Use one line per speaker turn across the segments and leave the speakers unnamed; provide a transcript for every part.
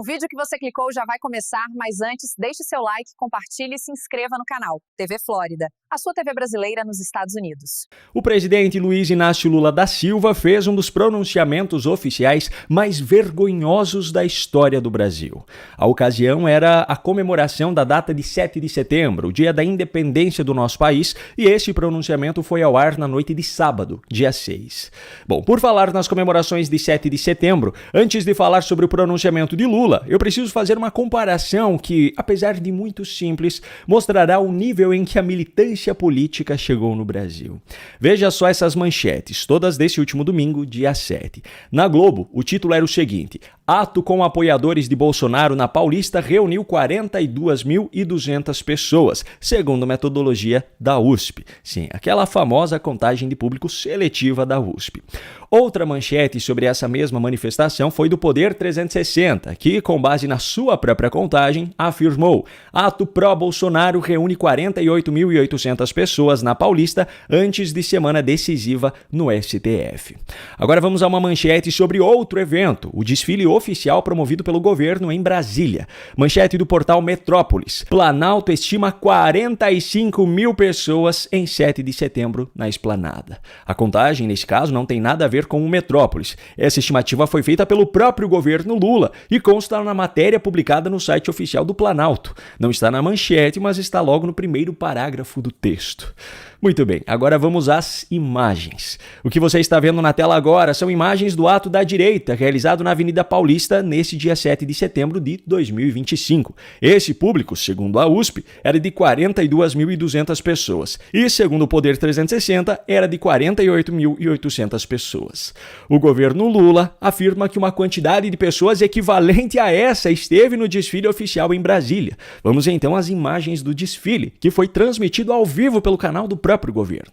O vídeo que você clicou já vai começar, mas antes, deixe seu like, compartilhe e se inscreva no canal. TV Flórida, a sua TV brasileira nos Estados Unidos.
O presidente Luiz Inácio Lula da Silva fez um dos pronunciamentos oficiais mais vergonhosos da história do Brasil. A ocasião era a comemoração da data de 7 de setembro, o dia da independência do nosso país, e esse pronunciamento foi ao ar na noite de sábado, dia 6. Bom, por falar nas comemorações de 7 de setembro, antes de falar sobre o pronunciamento de Lula, eu preciso fazer uma comparação que, apesar de muito simples, mostrará o nível em que a militância política chegou no Brasil. Veja só essas manchetes, todas desse último domingo, dia 7. Na Globo, o título era o seguinte: ato com apoiadores de Bolsonaro na Paulista reuniu 42.200 pessoas, segundo metodologia da USP. Sim, aquela famosa contagem de público seletiva da USP. Outra manchete sobre essa mesma manifestação foi do Poder 360, que, com base na sua própria contagem, afirmou: ato pró-Bolsonaro reúne 48.800 pessoas na Paulista antes de semana decisiva no STF. Agora vamos a uma manchete sobre outro evento, o desfile oficial promovido pelo governo em Brasília. Manchete do portal Metrópolis: Planalto estima 45 mil pessoas em 7 de setembro na Esplanada. A contagem, nesse caso, não tem nada a ver com o Metrópolis. Essa estimativa foi feita pelo próprio governo Lula e consta na matéria publicada no site oficial do Planalto. Não está na manchete, mas está logo no primeiro parágrafo do texto. Muito bem, agora vamos às imagens. O que você está vendo na tela agora são imagens do ato da direita, realizado na Avenida Paulista nesse dia 7 de setembro de 2025. Esse público, segundo a USP, era de 42.200 pessoas e, segundo o Poder 360, era de 48.800 pessoas. O governo Lula afirma que uma quantidade de pessoas equivalente a essa esteve no desfile oficial em Brasília. Vamos então às imagens do desfile, que foi transmitido ao vivo pelo canal do próprio governo.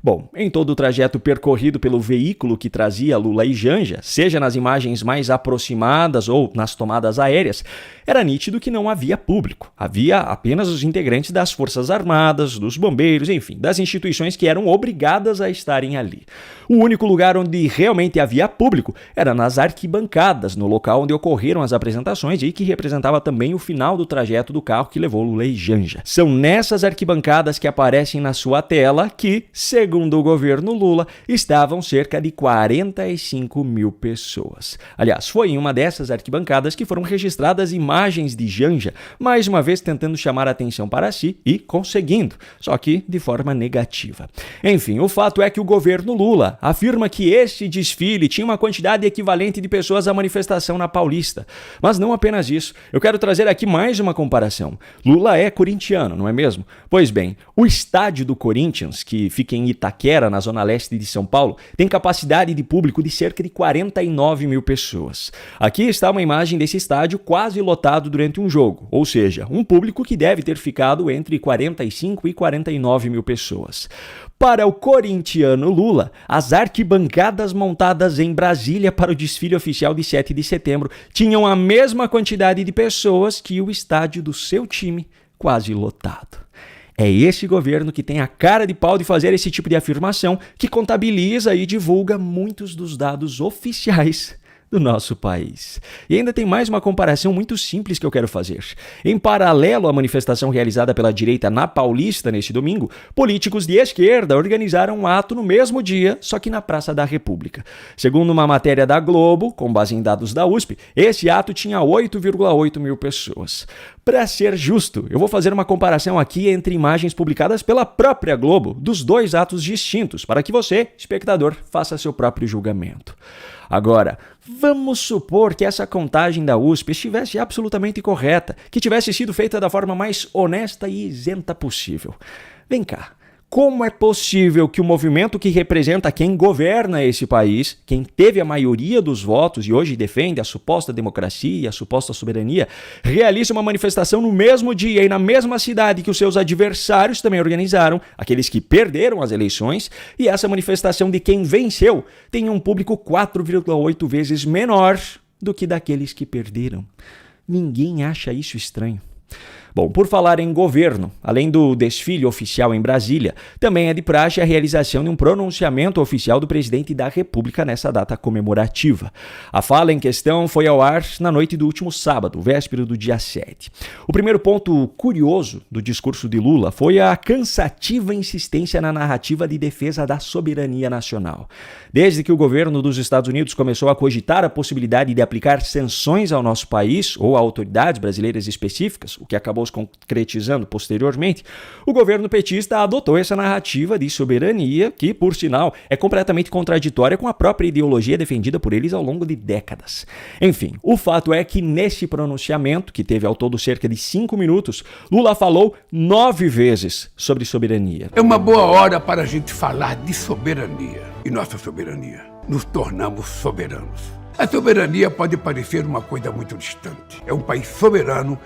Bom, em todo o trajeto percorrido pelo veículo que trazia Lula e Janja, seja nas imagens mais aproximadas ou nas tomadas aéreas, era nítido que não havia público. Havia apenas os integrantes das Forças Armadas, dos bombeiros, enfim, das instituições que eram obrigadas a estarem ali. O único lugar onde realmente havia público era nas arquibancadas, no local onde ocorreram as apresentações e que representava também o final do trajeto do carro que levou Lula e Janja. São nessas arquibancadas que aparecem na sua tela que, segundo o governo Lula, estavam cerca de 45 mil pessoas. Aliás, foi em uma dessas arquibancadas que foram registradas imagens de Janja, mais uma vez tentando chamar a atenção para si e conseguindo, só que de forma negativa. Enfim, o fato é que o governo Lula afirma que esse desfile tinha uma quantidade equivalente de pessoas à manifestação na Paulista. Mas não apenas isso, eu quero trazer aqui mais uma comparação. Lula é corintiano, não é mesmo? Pois bem, o estádio do Corinthians, que fica em Itaquera, na zona leste de São Paulo, tem capacidade de público de cerca de 49 mil pessoas. Aqui está uma imagem desse estádio quase lotado durante um jogo, ou seja, um público que deve ter ficado entre 45 e 49 mil pessoas. Para o corintiano Lula, as arquibancadas montadas em Brasília para o desfile oficial de 7 de setembro tinham a mesma quantidade de pessoas que o estádio do seu time, quase lotado. É esse governo que tem a cara de pau de fazer esse tipo de afirmação, que contabiliza e divulga muitos dos dados oficiais do nosso país. E ainda tem mais uma comparação muito simples que eu quero fazer. Em paralelo à manifestação realizada pela direita na Paulista neste domingo, políticos de esquerda organizaram um ato no mesmo dia, só que na Praça da República. Segundo uma matéria da Globo, com base em dados da USP, esse ato tinha 8,8 mil pessoas. Para ser justo, eu vou fazer uma comparação aqui entre imagens publicadas pela própria Globo dos dois atos distintos, para que você, espectador, faça seu próprio julgamento. Agora, vamos supor que essa contagem da USP estivesse absolutamente correta, que tivesse sido feita da forma mais honesta e isenta possível. Vem cá. Como é possível que o movimento que representa quem governa esse país, quem teve a maioria dos votos e hoje defende a suposta democracia e a suposta soberania, realize uma manifestação no mesmo dia e na mesma cidade que os seus adversários também organizaram, aqueles que perderam as eleições, e essa manifestação de quem venceu tem um público 4,8 vezes menor do que daqueles que perderam? Ninguém acha isso estranho. Bom, por falar em governo, além do desfile oficial em Brasília, também é de praxe a realização de um pronunciamento oficial do presidente da República nessa data comemorativa. A fala em questão foi ao ar na noite do último sábado, véspera do dia 7. O primeiro ponto curioso do discurso de Lula foi a cansativa insistência na narrativa de defesa da soberania nacional. Desde que o governo dos Estados Unidos começou a cogitar a possibilidade de aplicar sanções ao nosso país ou a autoridades brasileiras específicas, o que acabou se concretizando posteriormente, o governo petista adotou essa narrativa de soberania que, por sinal, é completamente contraditória com a própria ideologia defendida por eles ao longo de décadas. Enfim, o fato é que nesse pronunciamento, que teve ao todo cerca de 5 minutos, Lula falou 9 vezes sobre soberania.
É uma boa hora para a gente falar de soberania. E nossa soberania. Nos tornamos soberanos. A soberania pode parecer uma coisa muito distante. É um país soberano,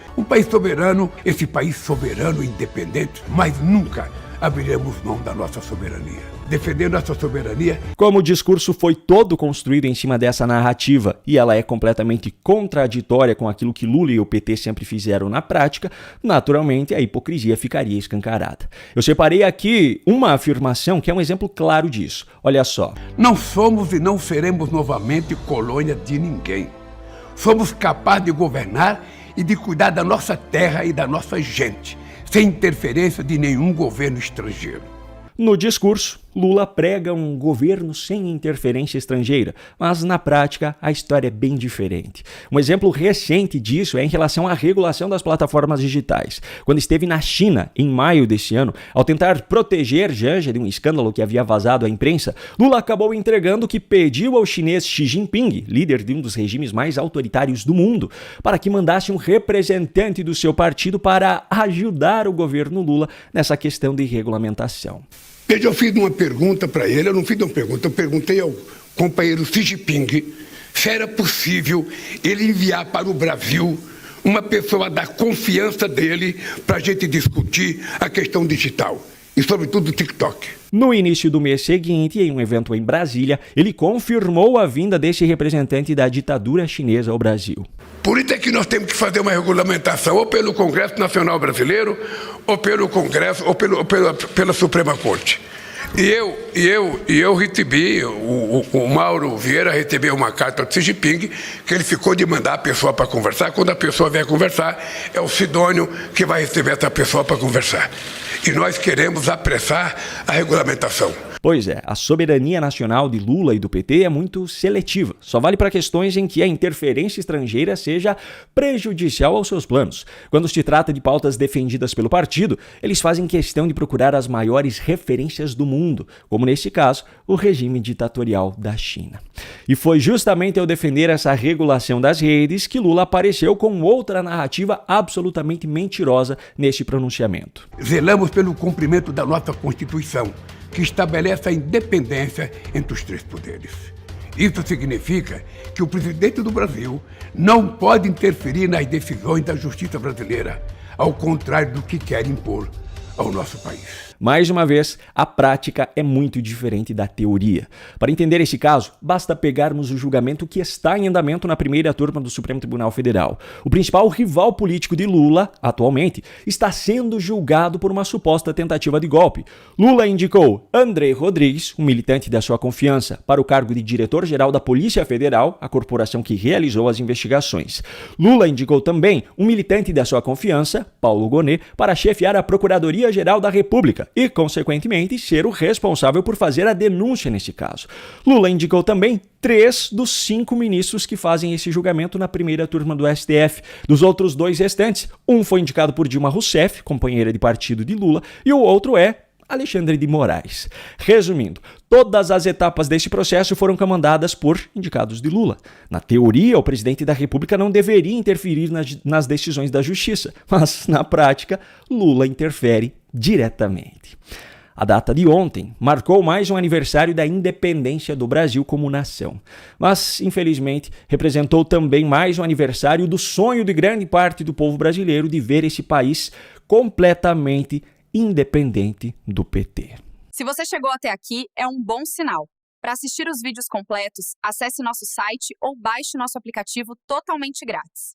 esse país soberano e independente, mas nunca abriremos mão da nossa soberania. Defendendo nossa soberania.
Como o discurso foi todo construído em cima dessa narrativa e ela é completamente contraditória com aquilo que Lula e o PT sempre fizeram na prática, naturalmente a hipocrisia ficaria escancarada. Eu separei aqui uma afirmação que é um exemplo claro disso. Olha só.
Não somos e não seremos novamente colônia de ninguém. Somos capazes de governar e de cuidar da nossa terra e da nossa gente, sem interferência de nenhum governo estrangeiro.
No discurso, Lula prega um governo sem interferência estrangeira, mas na prática a história é bem diferente. Um exemplo recente disso é em relação à regulação das plataformas digitais. Quando esteve na China, em maio desse ano, ao tentar proteger Janja de um escândalo que havia vazado à imprensa, Lula acabou entregando o que pediu ao chinês Xi Jinping, líder de um dos regimes mais autoritários do mundo, para que mandasse um representante do seu partido para ajudar o governo Lula nessa questão de regulamentação.
Eu fiz uma pergunta para ele, eu não fiz uma pergunta, eu perguntei ao companheiro Xi Jinping se era possível ele enviar para o Brasil uma pessoa da confiança dele para a gente discutir a questão digital e, sobretudo, o TikTok.
No início do mês seguinte, em um evento em Brasília, ele confirmou a vinda desse representante da ditadura chinesa ao Brasil.
Por isso é que nós temos que fazer uma regulamentação ou pelo Congresso Nacional Brasileiro, ou pelo Congresso, ou pela Suprema Corte. E eu recebi, o Mauro Vieira recebeu uma carta do Xi Jinping, que ele ficou de mandar a pessoa para conversar. Quando a pessoa vier conversar, é o Sidônio que vai receber essa pessoa para conversar. E nós queremos apressar a regulamentação.
Pois é, a soberania nacional de Lula e do PT é muito seletiva. Só vale para questões em que a interferência estrangeira seja prejudicial aos seus planos. Quando se trata de pautas defendidas pelo partido, eles fazem questão de procurar as maiores referências do mundo, como nesse caso, o regime ditatorial da China. E foi justamente ao defender essa regulação das redes que Lula apareceu com outra narrativa absolutamente mentirosa nesse pronunciamento.
Zelamos pelo cumprimento da nossa Constituição, que estabelece a independência entre os 3 poderes. Isso significa que o presidente do Brasil não pode interferir nas decisões da justiça brasileira, ao contrário do que quer impor ao nosso país.
Mais uma vez, a prática é muito diferente da teoria. Para entender esse caso, basta pegarmos o julgamento que está em andamento na primeira turma do Supremo Tribunal Federal. O principal rival político de Lula, atualmente, está sendo julgado por uma suposta tentativa de golpe. Lula indicou André Rodrigues, um militante da sua confiança, para o cargo de diretor-geral da Polícia Federal, a corporação que realizou as investigações. Lula indicou também um militante da sua confiança, Paulo Gonet, para chefiar a Procuradoria-Geral da República e, consequentemente, ser o responsável por fazer a denúncia nesse caso. Lula indicou também 3 dos 5 ministros que fazem esse julgamento na primeira turma do STF. Dos outros 2 restantes, um foi indicado por Dilma Rousseff, companheira de partido de Lula, e o outro é Alexandre de Moraes. Resumindo, todas as etapas desse processo foram comandadas por indicados de Lula. Na teoria, o presidente da República não deveria interferir nas decisões da justiça, mas, na prática, Lula interfere diretamente. A data de ontem marcou mais um aniversário da independência do Brasil como nação. Mas, infelizmente, representou também mais um aniversário do sonho de grande parte do povo brasileiro de ver esse país completamente independente do PT.
Se você chegou até aqui, é um bom sinal. Para assistir os vídeos completos, acesse nosso site ou baixe nosso aplicativo totalmente grátis.